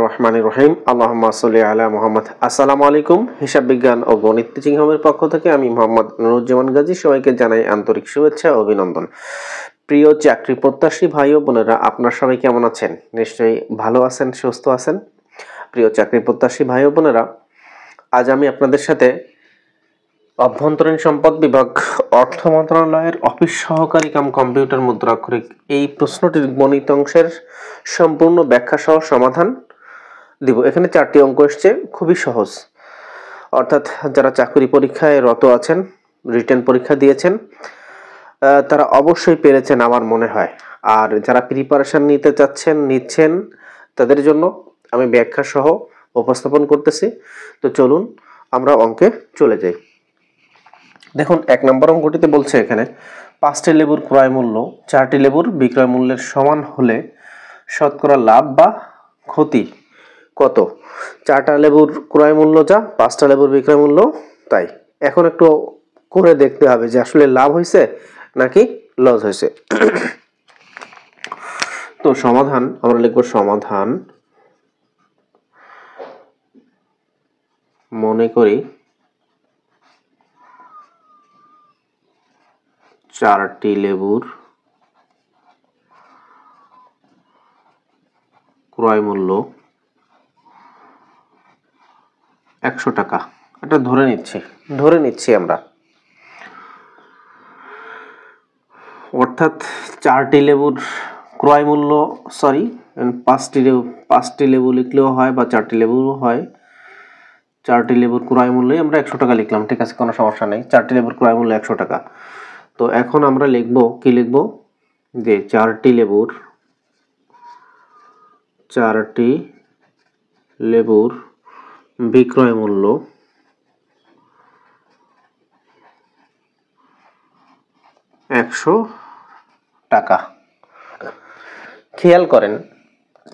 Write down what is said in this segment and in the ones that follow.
রহমানির রহিম। আল্লাহুম্মা সাল্লি আলা মুহাম্মদ। আসসালামু আলাইকুম। হিসাব বিজ্ঞান ও গণিত টিচিং হোমের পক্ষ থেকে আমি মোহাম্মদ নুরুজ্জামান গাজী সবাইকে জানাই আন্তরিক শুভেচ্ছা ও অভিনন্দন। প্রিয় চাকরি প্রত্যাশী ভাই ও বোনেরা, আপনারা সবাই কেমন আছেন? নিশ্চয়ই ভালো আছেন, সুস্থ আছেন। প্রিয় চাকরি প্রত্যাশী ভাই ও বোনেরা, আজ আমি আপনাদের সাথে অভ্যন্তরীণ সম্পদ বিভাগ, অর্থ মন্ত্রণালয়ের অফিস সহকারী কাম কম্পিউটার মুদ্রাক্ষরিক এই প্রশ্নটির গণিত অংশের সম্পূর্ণ ব্যাখ্যা সহ সমাধান দিব। এখানে 4টি অঙ্ক এসছে, খুবই সহজ। অর্থাৎ যারা চাকরি পরীক্ষায় রত আছেন, রিটেন পরীক্ষা দিয়েছেন, তারা অবশ্যই পেরেছেন আমার মনে হয়। আর যারা প্রিপারেশন নিতে চাচ্ছেন, নিচ্ছেন, তাদের জন্য আমি ব্যাখ্যা সহ উপস্থাপন করতেছি। তো চলুন আমরা অঙ্কে চলে যাই। দেখুন, 1 নম্বর অঙ্কটিতে বলছে এখানে 5টি লেবুর ক্রয় মূল্য 4টি লেবুর বিক্রয় মূল্যের সমান হলে শতকরা লাভ বা ক্ষতি কত? 4টা লেবুর ক্রয় মূল্য যা, 5টা লেবুর বিক্রয় মূল্য তাই। এখন একটু করে দেখতে হবে যে আসলে লাভ হয়েছে নাকি লস হয়েছে। তো সমাধান আমরা লিখব, সমাধান মনে করি 4টি লেবুর ক্রয় মূল্য 100 টাকা। এটা ধরে নিচ্ছি আমরা। অর্থাৎ 4টি লেবুর ক্রয় মূল্য, সরি 5টি লেবু লিখলেও হয় বা 4টি লেবুও হয়। 4টি লেবুর ক্রয় মূল্যই আমরা 100 টাকা লিখলাম, ঠিক আছে, কোনো সমস্যা নেই। 4টি লেবুর ক্রয় মূল্য 100 টাকা। তো এখন আমরা কি লিখব যে 4টি লেবুর বিক্রয় মূল্য 100 টাকা। খেয়াল করেন,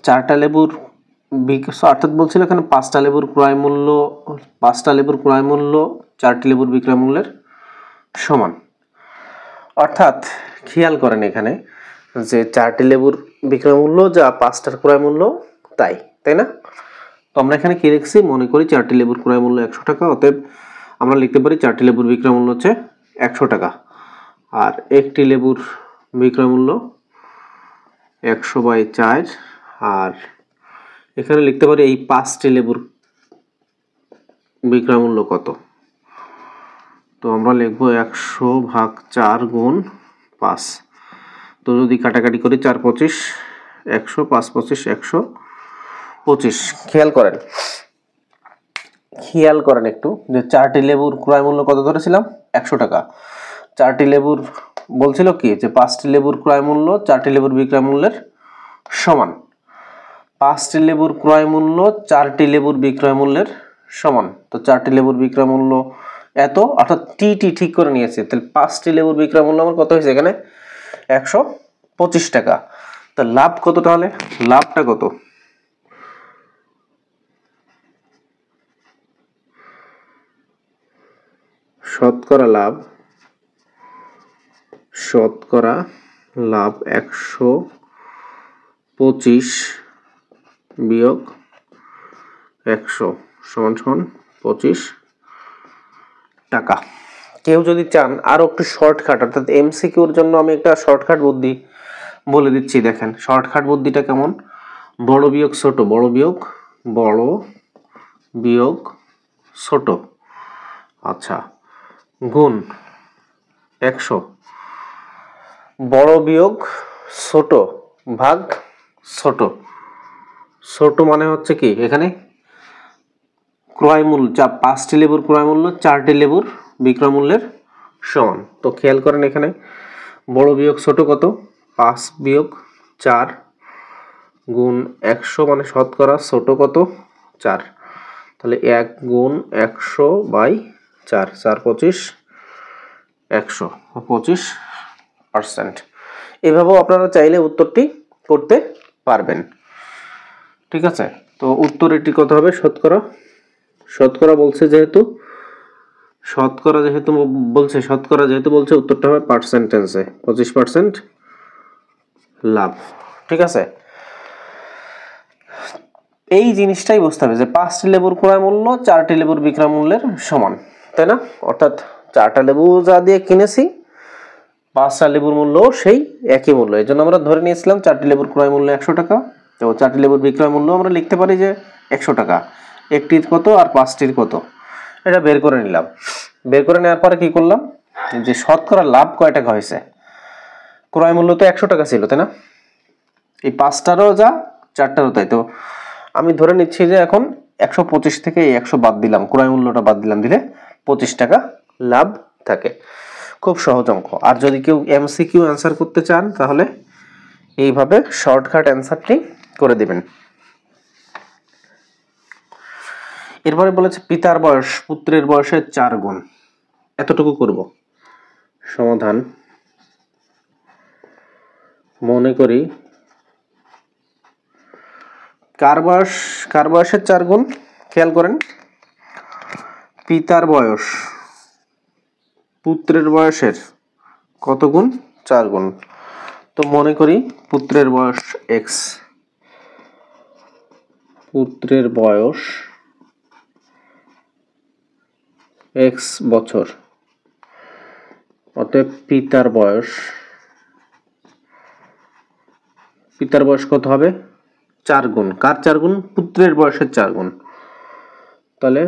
4টা লেবুর অর্থাৎ বলছিল এখানে 5টা লেবুর ক্রয় মূল্য 4টি লেবুর বিক্রয় মূল্যের সমান। অর্থাৎ খেয়াল করেন এখানে যে 4টি লেবুর বিক্রয় মূল্য যা, 5টার ক্রয় মূল্য তাই না? তো আমরা এখানে কি লিখছি, মনে করি 4টি লেবুর ক্রয় মূল্য 100 টাকা। অতএব আমরা লিখতে পারি 4টি লেবুর বিক্রয় মূল্য হচ্ছে 100 টাকা। আর একটি লেবুর বিক্রয় মূল্য 100/4। আর এখানে লিখতে পারি এই 5টি লেবুর বিক্রয় মূল্য কত। তো আমরা লিখব 100/4 গুণ 5। তো যদি কাটাকাটি করি 4 25, 100, 5 25, 125। খেয়াল করেন একটু যে 4টি লেবুর ক্রয় মূল্য কত ধরেছিলাম, 100 টাকা। 4টি লেবুর বলছিল কি যে 5টি লেবুর ক্রয় মূল্য 4টি লেবুর বিক্রয় মূল্যের সমান। 5টি লেবুর ক্রয় মূল্য 4টি লেবুর বিক্রয় মূল্যের সমান। তো 4টি লেবুর বিক্রয় মূল্য এত, অর্থাৎ টি ঠিক করে নিয়েছে। তাহলে 5টি লেবুর বিক্রয় মূল্য আমার কত হয়েছে এখানে, 125 টাকা। তা লাভ কত তাহলে? লাভটা কত? শতকরা লাভ 125 বিয়োগ 100 সমান 25 টাকা। কেউ যদি চান আরো একটু শর্টকাট, অর্থাৎ এমসিকিউর জন্য আমি একটা শর্টকাট বুদ্ধি বলে দিচ্ছি। দেখেন শর্টকাট বুদ্ধিটা কেমন। বড় বিয়োগ ছোট, বড় বিয়োগ ছোট, আচ্ছা, গুণ 100। বড় বিয়োগ ছোট ভাগ ছোট মানে হচ্ছে কি, এখানে ক্রয় মূল্য যা 5টি লেবুর ক্রয় মূল্য 4টি লেবুর বিক্রয় মূল্যের সমান। তো খেয়াল করেন এখানে বড় বিয়োগ ছোট কত, 5 বিয়োগ 4 গুণ 100 মানে শতকরা ছোট কত, 4। তাহলে 1 গুণ 100/4, 4 25, 100, 25%। এভাবেও আপনারা চাইলে উত্তরটি করতে পারবেন, ঠিক আছে। তো উত্তর এটি কত হবে, শতকরা বলছে যেহেতু উত্তরটা হবে পার্সেন্টেজে, 25% লাভ, ঠিক আছে। এই জিনিসটাই বুঝতে হবে যে 5টি লেবুর ক্রয় মূল্য 4টি লেবুর বিক্রয় মূল্যের সমান, তাই না? অর্থাৎ 4টা লেবু যা দিয়ে কিনেছি 5টা লেবুর মূল্য সেই একই মূল্য। এই জন্য আমরা ধরে নিয়েছিলাম 4টি লেবুর ক্রয় মূল্য 100 টাকা। তো 4টি লেবুর বিক্রয় মূল্য আমরা লিখতে পারি যে 100 টাকা। একটির কত আর 5টির কত, এটা বের করে নিলাম। বের করে নেওয়ার পরে কি করলাম, যে শতকরা লাভ কয় টাকা হয়েছে। ক্রয় মূল্য তো 100 টাকা ছিল, তাই না? এই 5টারও যা 4টারও তাই। তো আমি ধরে নিচ্ছি যে এখন 125 থেকে এই 100 বাদ দিলাম, ক্রয় মূল্যটা বাদ দিলাম, দিলে 25 টাকা লাভ থাকে। খুব সহজ অঙ্ক। আর যদি কেউ এমসিকিউ অ্যান্সার করতে চান তাহলে এইভাবে শর্টকাট অ্যান্সারটি করে দিবেন। এরপরে বলেছে পিতার বয়স পুত্রের বয়সের 4 গুণ। এতটুকু করব। সমাধান মনে করি কার বয়সের 4 গুণ, খেয়াল করেন, পিতার বয়স পুত্রের বয়সের কত গুণ, 4 গুণ। তো মনে করি পুত্রের বয়স x, পুত্রের বয়স x বছর, অতএব পিতার বয়স কত হবে, 4 গুণ। কার 4 গুণ, পুত্রের বয়সের 4 গুণ। তাহলে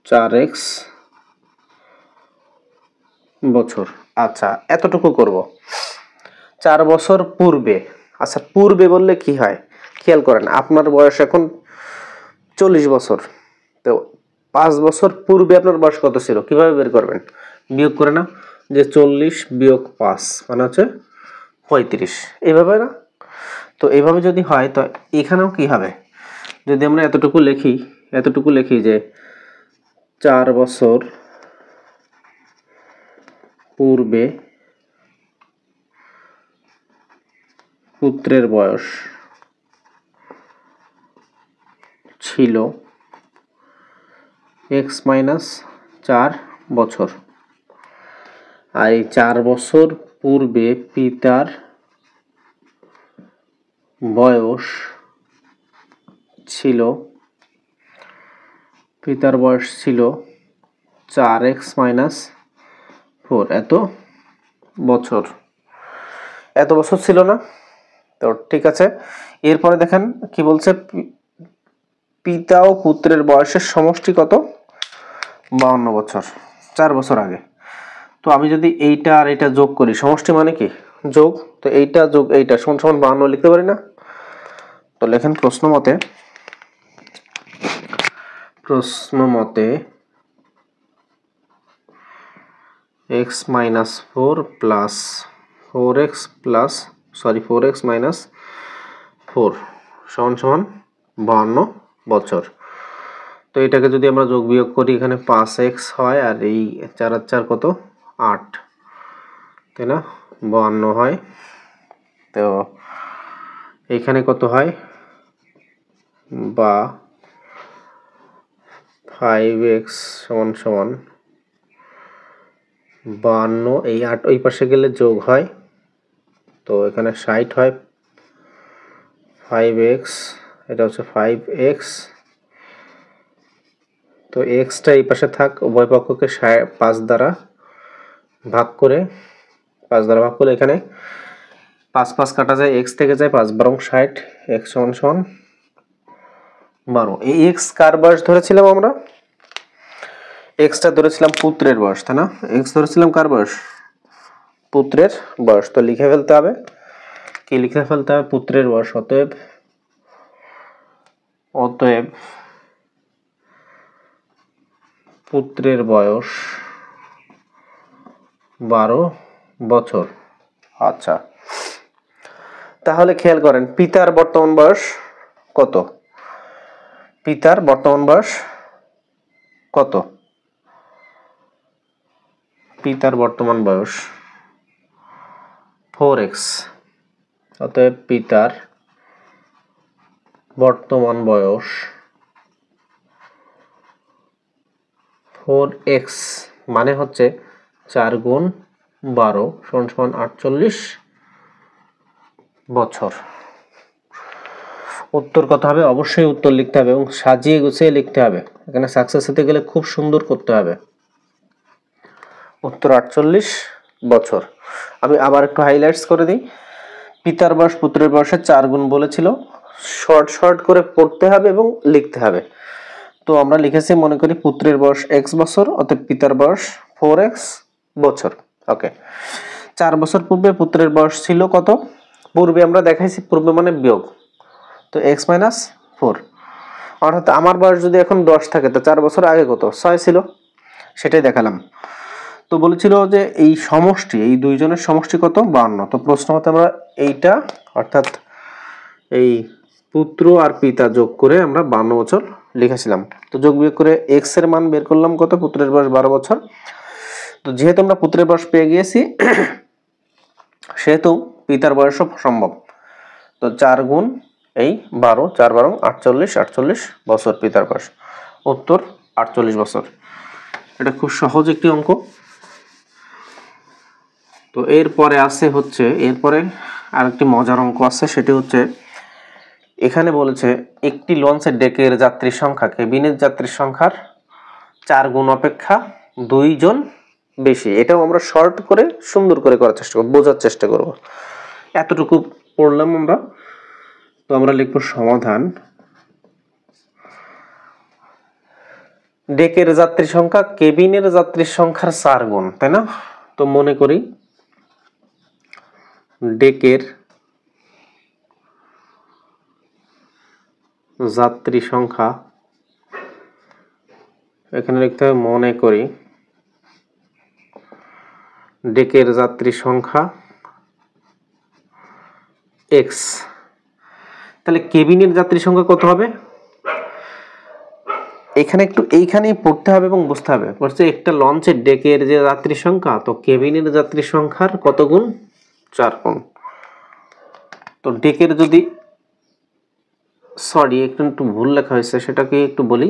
4x বছর। আচ্ছা, এতটুকু করব। 4 বছর পূর্বে, আচ্ছা পূর্বে বললে কি হয়, খেয়াল করেন, আপনার বয়স এখন 40 বছর, তো 5 বছর পূর্বে আপনার বয়স কত ছিল, কিভাবে বের করবেন, বিয়োগ করে না, যে 40 বিয়োগ 5 মানে হচ্ছে 35, এইভাবে না? তো এইভাবে যদি হয় তো এখানেও কি হবে, যদি আমরা এতটুকু লিখি যে 4 বছর পূর্বে পুত্রের বয়স ছিল x - 4 বছর, আর এই 4 বছর পূর্বে পিতার বয়স ছিল 4x - 4, এত বছর ছিল না? তো ঠিক আছে, এরপরে দেখেন কি বলছে, পিতা ও পুত্রের বয়সের সমষ্টি কত, 52 বছর, 4 বছর আগে। তো আমি যদি এইটা আর এটা যোগ করি, সমষ্টি মানে কি যোগ, তো এইটা যোগ এইটা সমান সমান 52 লিখতে পারি না? তো লেখেন প্রশ্ন মতে x - 4 প্লাস 4x - 4 সমান সমান 52 বছর। তো এটাকে যদি আমরা যোগ বিয়োগ করি, এখানে 5x হয় আর এই 4 আর 4 কত, 8, তাই না? 52 হয়। তো এইখানে কত হয়, বা 5x সমান সমান 52, এই 8 ওই পাশে গেলে যোগ হয়, তো এখানে 60 হয়, 5x, এটা হচ্ছে 5x, তো xটা এই পাশে থাক, উভয় পক্ষকে 5 দ্বারা ভাগ করে এখানে 5 কাটা যায়, x থেকে যায় 5 বরং 60, x সমান সমান 12। এই x কার বয়স ধরেছিলাম আমরা, xটা ধরেছিলাম পুত্রের বয়স, তাই না? x ধরেছিলাম কার বয়স, পুত্রের বয়স। তো লিখে ফেলতে হবে, পুত্রের বয়স। অতএব পুত্রের বয়স 12 বছর। আচ্ছা, তাহলে খেয়াল করেন পিতার বর্তমান বয়স কত, পিতার বর্তমান বয়স 4x, অতএব পিতার বর্তমান বয়স 4x মানে হচ্ছে 4 গুণ 12 সমান 48 বছর। উত্তর কত হবে? অবশ্যই উত্তর লিখতে হবে এবং সাজিয়ে গুছিয়ে লিখতে হবে। এখানে সাকসেস হতে গেলে খুব সুন্দর করতে হবে। উত্তর 48 বছর। আমি আবার একটু হাইলাইটস করে দিই। পিতার বয়স পুত্রের বয়সের 4 গুণ বলেছিল। শর্ট শর্ট করে পড়তে হবে এবং লিখতে হবে। তো আমরা লিখেছি, মনে করি পুত্রের বয়স x বছর, অতএব পিতার বয়স 4x বছর। ওকে, 4 বছর পূর্বে পুত্রের বয়স ছিল কত? পূর্বে আমরা দেখাইছি, পূর্বে মানে বিয়োগ, তো x - 4। অর্থাৎ আমার বয়স যদি এখন 10 থাকে, তো 4 বছর আগে কত? 6 ছিল, সেটাই দেখালাম। তো বলেছিল যে এই সমষ্টি, এই দুইজনের সমষ্টি কত? 52। তো প্রশ্ন মতে আমরা এইটা, অর্থাৎ এই পুত্র আর পিতা যোগ করে আমরা 52 বছর লিখেছিলাম। তো যোগ বিয়োগ করে x এর মান বের করলাম কত? পুত্রের বয়স 12 বছর। তো যেহেতু আমরা পুত্রের বয়স পেয়ে গিয়েছি, সেহেতু পিতার বয়সও সম্ভব। তো 4 গুণ এই 12, 4 12 48, 48 বছর পিতার বয়স। উত্তর 48 বছর। এটা খুব সহজ একটি অঙ্ক। তো এরপরে আছে হচ্ছে, এরপরে আরেকটি মজার অঙ্ক আছে, সেটি হচ্ছে এখানে বলেছে একটি লঞ্চের ডেকের যাত্রীর সংখ্যা কেবিনের যাত্রীর সংখ্যার 4 গুণ অপেক্ষা 2 জন বেশি। এটাও আমরা শর্ট করে সুন্দর করে করার চেষ্টা করব, বোঝার চেষ্টা করব। এতটুকু পড়লাম আমরা। তো আমরা লিখব সমাধান। ডেকের যাত্রীর সংখ্যা কেবিনের যাত্রীর সংখ্যার 4 গুণ, তাই না? তো মনে করি ডেকের যাত্রী সংখ্যা, এখানে লিখতে হবে মনে করি ডেকের যাত্রী সংখ্যা x। তাহলে কেবিনের যাত্রী সংখ্যা কত হবে? এখানে একটু এইখানেই পড়তে হবে এবং বুঝতে হবে। বলছে একটা লঞ্চের ডেকের যে যাত্রী সংখ্যা, তো কেবিনের যাত্রী সংখ্যার কত গুণ? 4 গুণ। তো ডেকের যদি, সরি একটু ভুল লেখা হয়েছে, সেটাকে একটু বলি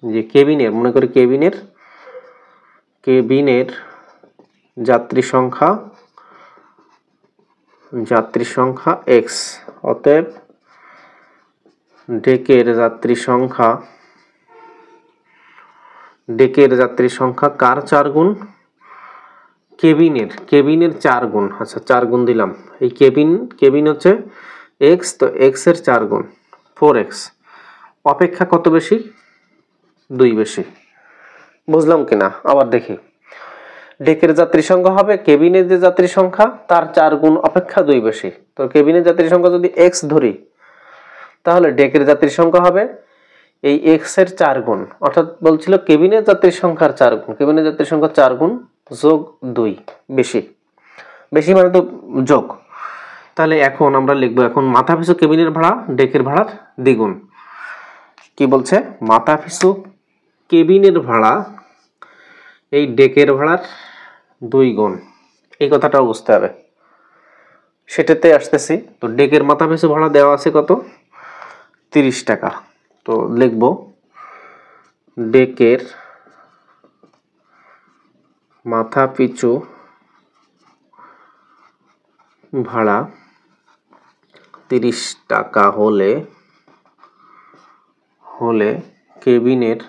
যে কেবিনের, মনে করি কেবিনের যাত্রী সংখ্যা x। অতএব ডেকের যাত্রী সংখ্যা কার 4 গুণ? কেবিনের 4 গুণ। আচ্ছা, 4 গুণ দিলাম। এই কেবিন হচ্ছে x, তো x এর 4 গুণ 4x। অপেক্ষা কত বেশি? 2 বেশি। বুঝলাম কিনা? আবার দেখি। ডেকের যাত্রী সংখ্যা হবে কেবিনের যে যাত্রী সংখ্যা তার 4 গুণ অপেক্ষা 2 বেশি। তো কেবিনের যাত্রী সংখ্যা যদি x ধরি, তাহলে ডেকের যাত্রী সংখ্যা হবে এই x এর 4 গুণ। অর্থাৎ বলছিল কেবিনের যাত্রীর সংখ্যার 4 গুণ। কেবিনের যাত্রীর সংখ্যা 4 গুণ যোগ 2 বেশি। বেশি মানে তো যোগ। তাহলে এখন আমরা লিখব, এখন মাথাপিছু কেবিনের ভাড়া ডেকের ভাড়ার দ্বিগুণ। কি বলছে? মাথাপিছু কেবিনের ভাড়া এই ডেকের ভাড়ার 2 গুণ। এই কথাটাও বুঝতে হবে, সেটাতে আসতেছি। তো ডেকের মাথাপিছু ভাড়া দেওয়া আছে কত? 30 টাকা। তো লিখব ডেকের মাথাপিছু ভাড়া 30 টাকা হলে কেবিনের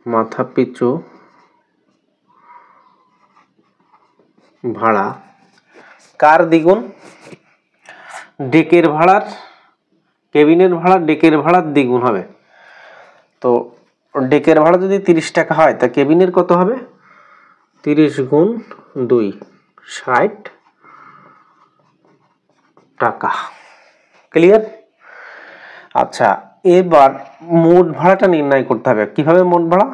মাথাপিছু ভাড়া কার দ্বিগুণ? ডেকের ভাড়ার, কেবিনের ভাড়া ডেকের ভাড়ার দ্বিগুণ হবে। তো ডেকের ভাড়া যদি 30 টাকা হয়, তা কেবিনের কত হবে? 30 গুণ 2 60 টাকা। ক্লিয়ার? আচ্ছা, এবার মোট ভাড়াটা নির্ণয় করতে হবে। কিভাবে মোট ভাড়া?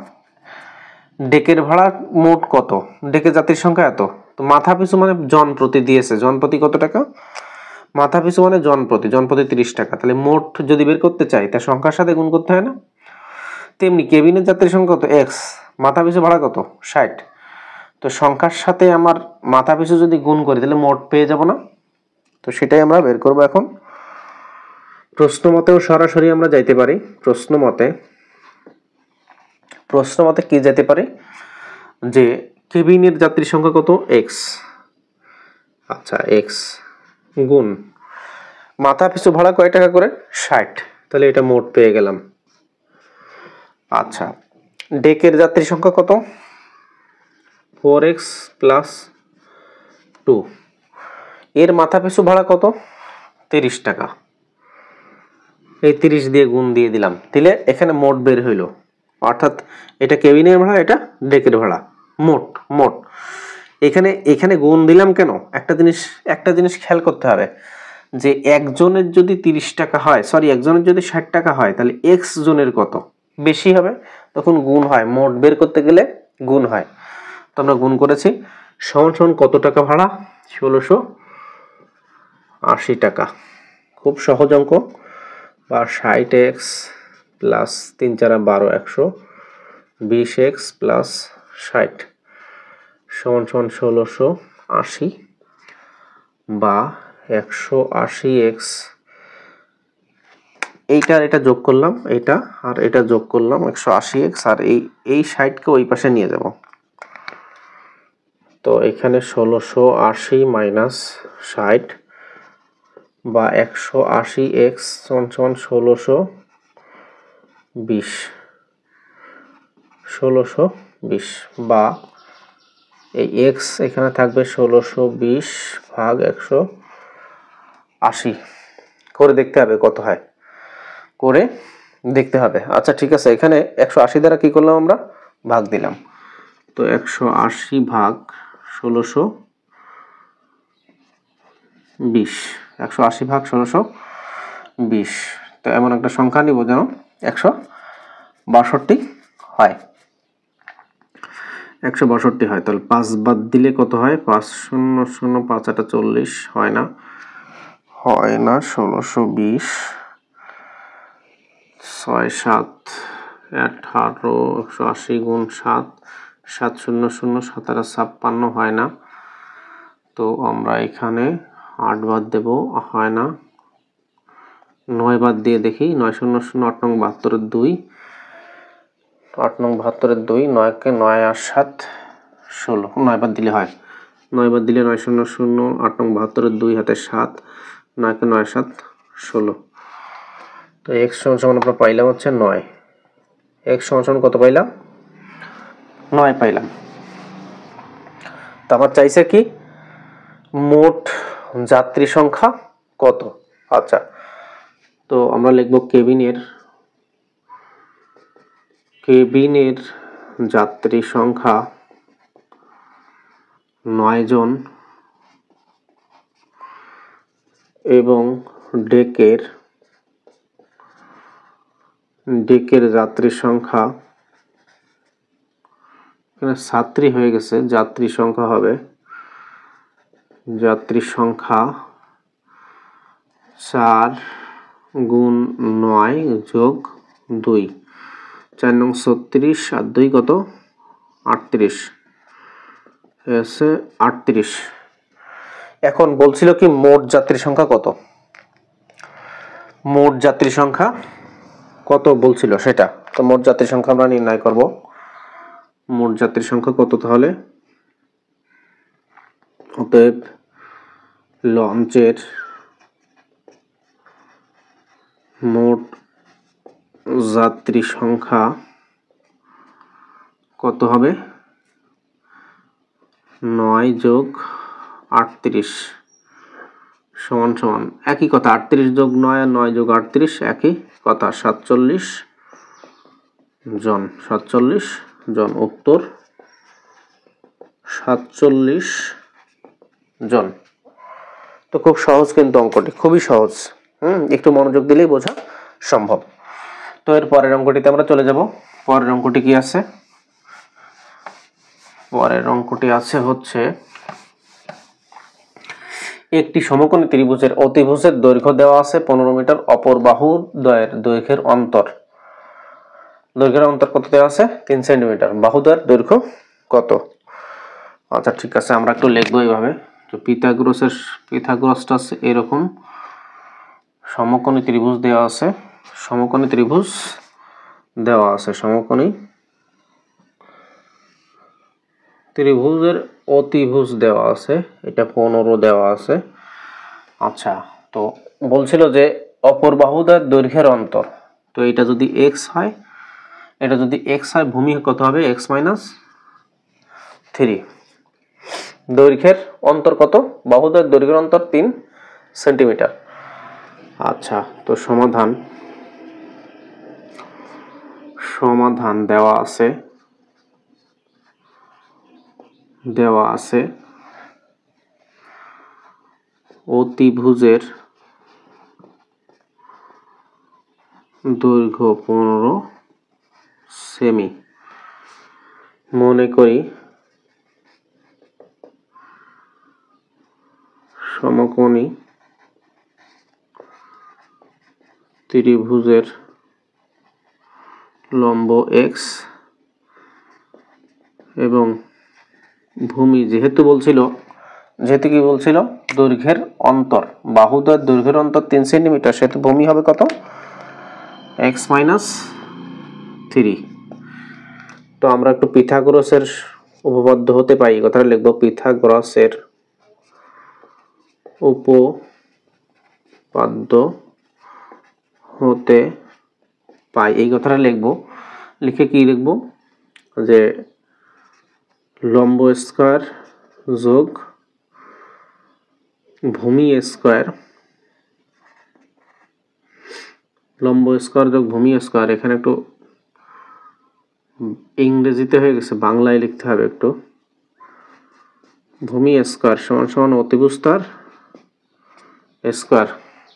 ডেকের ভাড়া মোট কত? ডেকের যাত্রীর সংখ্যা এত, তো মাথাপিছু মানে জন প্রতি দিয়েছে, জন প্রতি কত টাকা? মাথাপিছু মানে জন প্রতি 30 টাকা। তাহলে মোট যদি বের করতে চাই, তা সংখ্যার সাথে গুণ করতে হয় না? তেমনি কেবিনের যাত্রীর সংখ্যা কত? x, মাথাপিছু ভাড়া কত? 60। তো সংখ্যার সাথে আমার মাথাপিছু যদি গুণ করি, তাহলে মোট পেয়ে যাব না? তো সেটাই আমরা বের করব এখন। প্রশ্ন মতেও সরাসরি আমরা যাইতে পারি। প্রশ্ন মতে কি যেতে পারে যে কেবিনের যাত্রীর সংখ্যা কত? x, আচ্ছা এক্স গুণ মাথা পিছু ভাড়া কয় টাকা করে 60, তাহলে এটা মোট পেয়ে গেলাম। আচ্ছা ডেকের যাত্রী সংখ্যা কত 4x প্লাস 2, এর মাথা পিছু ভাড়া কত 30 টাকা, এই 30 দিয়ে গুণ দিয়ে দিলাম, দিলে এখানে মোট বের হইল, অর্থাৎ এটা কেবিনের ভাড়া এটা ডেকের ভাড়া মোট মোট। এখানে গুণ দিলাম কেন, একটা জিনিস খেয়াল করতে হবে যে একজনের যদি 30 টাকা হয়, সরি একজনের যদি 60 টাকা হয়, তাহলে এক্স জনের কত বেশি হবে, তখন গুণ হয়, মোট বের করতে গেলে গুণ হয়। তো আমরা গুণ করেছি, সমান সমান কত টাকা ভাড়া 1680 টাকা। খুব সহজ অঙ্ক, বা 60x প্লাস 3 4 12 120x প্লাস 60 সমান সমান 1680, বা 180x, এইটার এটা যোগ করলাম, এটা আর এটা যোগ করলাম 180x, আর এই 60কে ওই পাশে নিয়ে যাব, তো এখানে 1680 মাইনাস 60 বা 180x সমান সমান 1620 বা এই x এখানে থাকবে 1620 ভাগ 180, করে দেখতে হবে কত হয়, করে দেখতে হবে। আচ্ছা ঠিক আছে, এখানে 180 দ্বারা কি করলাম আমরা ভাগ দিলাম, তো 180 ভাগ 1620, 180 ভাগ 1620, তো এমন একটা সংখ্যা নিব যেন 162 হয়, 162 হয়। তাহলে 5 বাদ দিলে কত হয়, 5 0 0 5 8 40 হয় না 1620, 6 7 18, 180 গুণ 7 7 0 0 7 8 56 হয় না, তো আমরা এখানে 8 বাদ দেব, হয় না, 9 বাদ দিয়ে দেখি, 9 0 0 8 নং 72 2, 8 নং 72 2, 9 কে 9 আর 7 16, 9 বাদ দিলে হয়, 9 বাদ দিলে 9 0 0 8 নং 72 2 হাতে 7, 9 কে 9 7 16, তো x সমান সমান আমরা পাইলাম হচ্ছে 9, x সমান সমান কত পাইলাম 9 পাইলাম। তো আমার চাইছে কি মোট যাত্রী সংখ্যা কত। আচ্ছা তো আমরা লিখব কেবিনের যাত্রী সংখ্যা 9 জন এবং ডেকের যাত্রী সংখ্যা, এখানে ছাত্রী হয়ে গেছে, যাত্রী সংখ্যা হবে যাত্রী সংখ্যা 4 গুণ 9 যোগ 2, 4 নং 36 আর 2 কত 38, এসে 38। এখন বলছিল কি মোট যাত্রী সংখ্যা কত, মোট যাত্রী সংখ্যা কত বলছিল সেটা, তো মোট যাত্রী সংখ্যা আমরা নির্ণয় করব, মোট যাত্রী সংখ্যা কত, তাহলে অতএব লঞ্চের মোট যাত্রী সংখ্যা কত হবে 9 যোগ 38 সমান সমান একই কথা, 38 যোগ 9 আর 9 যোগ 38 একই কথা, 47 জন, 47 জন, উত্তর 47 জন। তো খুব সহজ কিন্তু অঙ্কটি, খুবই সহজ, একটু মনোযোগ দিলেই বোঝা সম্ভব। তো এর পরের অঙ্কটিতে আমরা চলে যাব। পরের অঙ্কটি কি আছে, পরের অঙ্কটি আছে হচ্ছে একটি সমকোণী ত্রিভুজের অতিভুজের দৈর্ঘ্য দেওয়া আছে 15 মিটার, অপর বাহু দ্বয়ের দৈর্ঘ্যের অন্তর কত দেওয়া আছে 3 সেন্টিমিটার, বাহুদ্বয়ের দৈর্ঘ্য কত। আচ্ছা ঠিক আছে, আমরা একটু লিখবো এইভাবে, তো পিথাগোরাসটা আছে এরকম, সমকোণী ত্রিভুজ দেওয়া আছে, সমকোণী ত্রিভুজ দেওয়া আছে, সমকোণী ত্রিভুজের অতিভুজ দেওয়া আছে, এটা 15 দেওয়া আছে। আচ্ছা, তো বলছিল যে অপর বাহুদ্বয়ের দৈর্ঘ্যের অন্তর, তো এটা যদি x হয়, এটা যদি x হয়, ভূমি কত হবে x - 3। দৈর্ঘ্যের অন্তর কত? বাহুদ্বয়ের দৈর্ঘ্যের অন্তর 3 সেন্টিমিটার। আচ্ছা, তো সমাধান দেওয়া আছে অতিভুজের দৈর্ঘ্য 15 সেমি। মনে করি সমকোণী ত্রিভুজের লম্ব x এবং ভূমি যেহেতু কি বলছিল দৈর্ঘ্যের অন্তর, বাহুদ্বয়ের দৈর্ঘ্যের অন্তর 3 সেন্টিমিটার, সেহেতু ভূমি হবে কত? x - 3। তো আমরা একটু পিথাগোরাসের উপপাদ্য হতে পাই, এই কথাটা লিখবো, পিথাগোরাসের উপপাদ্য হতে পাই, এই কথাটা লিখবো। লিখে কি লিখবো? যে লম্ব স্কয়ার যোগ ভূমি স্কয়ার, লম্ব স্কয়ার যোগ ভূমি স্কয়ার, এখানে একটু ইংরেজিতে হয়ে গেছে, বাংলায় লিখতে হবে একটু। ভূমি স্কয়ার সমান সমান অতিভুজ তার স্কয়ার।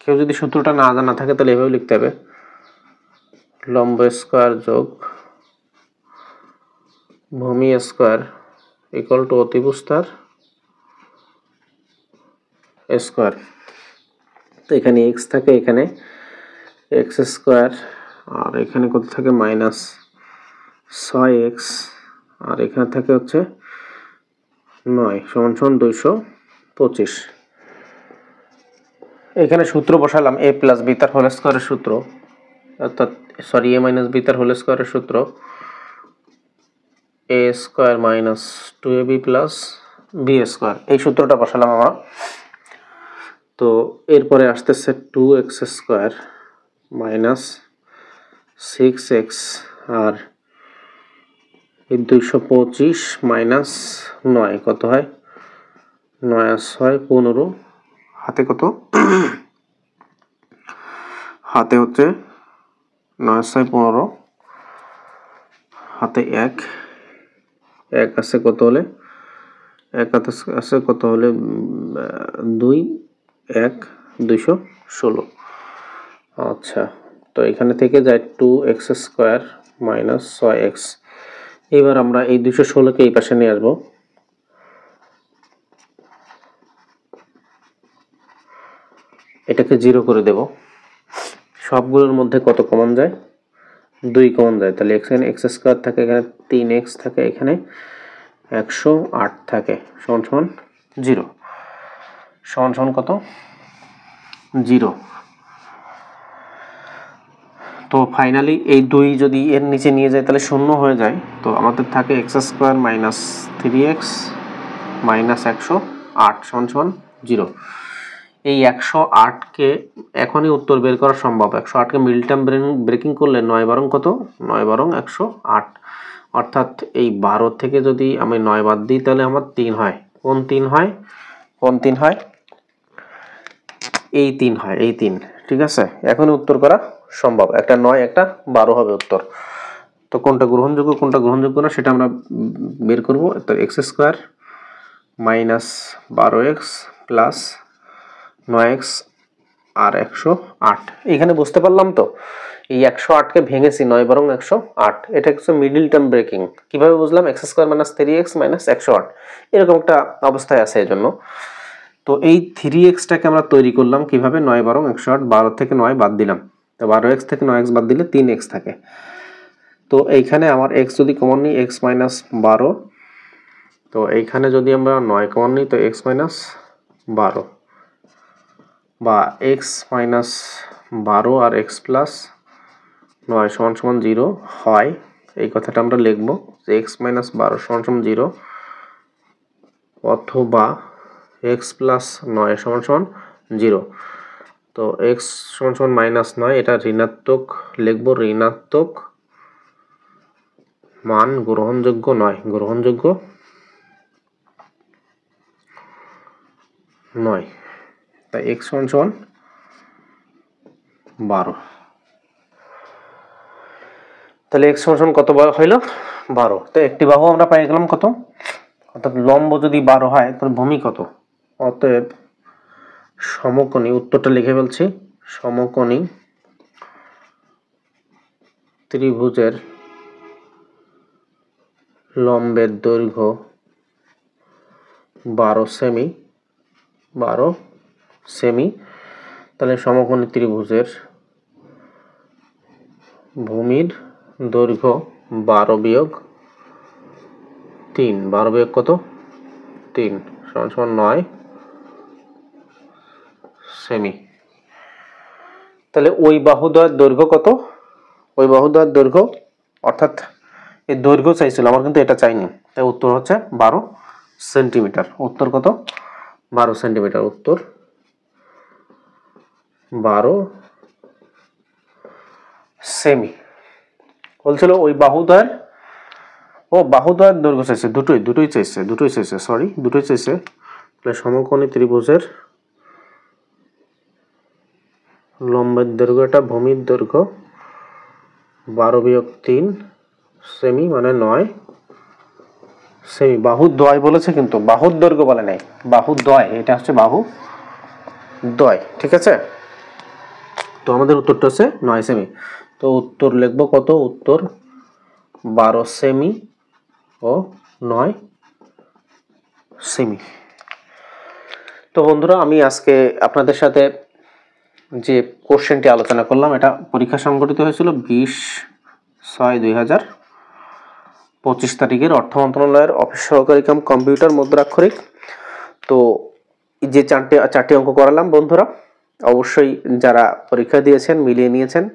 কেউ যদি সূত্রটা না জানা থাকে তাহলে এভাবে লিখতে হবে, লম্ব স্কয়ার যোগ ভূমি স্কয়ার ইকুয়াল টু অতিভুজ তার স্কয়ার। তো এখানে x থাকে, এখানে x স্কয়ার, আর এখানে কত থাকে -6x, আর এখানে থাকে হচ্ছে 9 সমান সমান 225। এখানে সূত্র বসালাম a প্লাস b তার হোল স্কয়ারের সূত্র, অর্থাৎ সরি a মাইনাস b তার হোল স্কয়ারের সূত্র, a square minus 2ab plus b square, এই সূত্রটা বসালাম আমরা। তো এরপরে আসতেছে 2x স্কয়ার মাইনাস 6x, আর এই 225 মাইনাস 9 কত হয়? 9 আর 6 15, হাতে কত? হাতে হচ্ছে 9 আর 6 15, হাতে 1 আছে কত হলে? 1 আছে কত হলে? 2 1 216। আচ্ছা, তো এখানে থেকে যায় 2x স্কয়ার মাইনাস 6x। এবার আমরা এই 216কে এই পাশে নিয়ে আসবো, এটাকে 0 করে দেব। সবগুলোর মধ্যে কত কমন যায়? 2 কমন যায়, তাহলে এখানে x স্কয়ার থাকে, এখানে 3x থাকে, এখানে 108 থাকে, সমান সমান 0, সমান সমান কত? 0। তো ফাইনালি এই 2 যদি এর নিচে নিয়ে যায় তাহলে 0 হয়ে যায়, তো আমাদের থাকে x square minus 3x minus 108 সমান সমান 0। এই 108কে এখনই উত্তর বের করা সম্ভব। 108কে মিডল টার্ম ব্রেকিং করলে 9 বারং কত? 9 বারং 108, অর্থাৎ এই 12 থেকে যদি আমি 9 বাদ দিই তাহলে আমার 3 হয়। কোন 3 হয়? কোন 3 হয়? এই 3 হয়, এই 3। ঠিক আছে, এখনই উত্তর করা সম্ভব। একটা 9 একটা 12 হবে উত্তর। তো কোনটা গ্রহণযোগ্য কোনটা গ্রহণযোগ্য না সেটা আমরা বের করব। তো x square minus 12x plus 9x আর 108, এখানে বুঝতে পারলাম তো? এই 108কে ভেঙেছি 9 বরং 108, এটা হচ্ছে মিডল টার্ম ব্রেকিং। কিভাবে বুঝলাম? x square minus 3x minus 108 এরকম একটা অবস্থায় আছে এজন্য। তো এই 3xটাকে আমরা তৈরি করলাম কিভাবে? 9 বরং 108, 12 থেকে 9 বাদ দিলাম, তো 12x থেকে 9x বাদ দিলে 3x থাকে। তো এইখানে আমার x যদি কমন নিই x মাইনাস 12, তো এইখানে যদি আমরা 9 কমন নিই তো x মাইনাস 12, বা x মাইনাস 12 আর x প্লাস 9 সমান সমান 0 হয়, এই কথাটা আমরা লিখব যে x মাইনাস 12 সমান সমান 0, অথবা x প্লাস 9 সমান সমান 0। তো x সমান সমান -9, এটা ঋণাত্মক লিখব, ঋণাত্মক মান গ্রহণযোগ্য নয়, গ্রহণযোগ্য নয়। তাই x সমান সমান 12। তাহলে x সমান সমান কত হইল? 12। তো একটি বাহু আমরা পেয়ে গেলাম কত, অর্থাৎ লম্ব যদি 12 হয় তাহলে ভূমি কত? অতএব সমকোণী, উত্তরটা লিখে ফেলছি, সমকোণী ত্রিভুজের লম্বের দৈর্ঘ্য 12 সেমি, 12 সেমি। তাহলে সমকোণী ত্রিভুজের ভূমির দৈর্ঘ্য 12 বিয়োগ 3, 12 বিয়োগ কত? 3 সমান সমান 9 সেমি। তাহলে ওই বাহুদ্বয়ের দৈর্ঘ্য কত? ওই বাহুদ্বয়ের দৈর্ঘ্য, অর্থাৎ এই দৈর্ঘ্য চাইছিল, আমার কিন্তু এটা চাইনি, তাই উত্তর হচ্ছে 12 সেন্টিমিটার। উত্তর কত? 12 সেন্টিমিটার। উত্তর 12 সেমি। বলছিল ওই বাহুদ্বয়ের, বাহুদ্বয়ের দৈর্ঘ্য চাইছে, দুটোই চাইছে, সরি, দুটোই চাইছে। তাহলে সমকোণী ত্রিভুজের লম্বের দৈর্ঘ্যটা ভূমির দৈর্ঘ্য 12 বিয়োগ 3 সেমি মানে 9 সেমি। বাহুদ্বয় বলেছে কিন্তু বাহুর দৈর্ঘ্য বলে নাই, বাহুদ্বয়, এটা হচ্ছে বাহুদ্বয়, ঠিক আছে। তো আমাদের উত্তরটা হচ্ছে 9 সেমি। তো উত্তর লিখবো কত? উত্তর 12 সেমি ও 9 সেমি। তো বন্ধুরা, আমি আজকে আপনাদের সাথে যে কোশ্চেনটি আলোচনা করলাম এটা পরীক্ষা সংগঠিত হয়েছিল 20/6/2025 তারিখের অর্থ মন্ত্রণালয়ের অফিস সহকারী কাম কম্পিউটার মুদ্রাক্ষরিক। তো যে চারটি অঙ্ক করালাম বন্ধুরা, অবশ্যই যারা পরীক্ষা দিয়েছেন মিলিয়ে নিয়েছেন,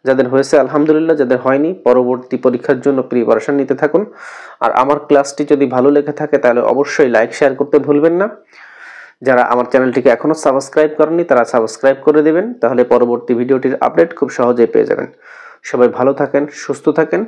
যাদের হয়েছে আলহামদুলিল্লাহ, যাদের হয়নি পরবর্তী পরীক্ষার জন্য প্রিপারেশন নিতে থাকুন। আর আমার ক্লাসটি যদি ভালো লেগে থাকে তাহলে অবশ্যই লাইক শেয়ার করতে ভুলবেন না। যারা আমার চ্যানেলটিকে এখনো সাবস্ক্রাইব করেননি তারা সাবস্ক্রাইব করে দেবেন, তাহলে পরবর্তী ভিডিওটির আপডেট খুব সহজেই পেয়ে যাবেন। সবাই ভালো থাকেন, সুস্থ থাকেন।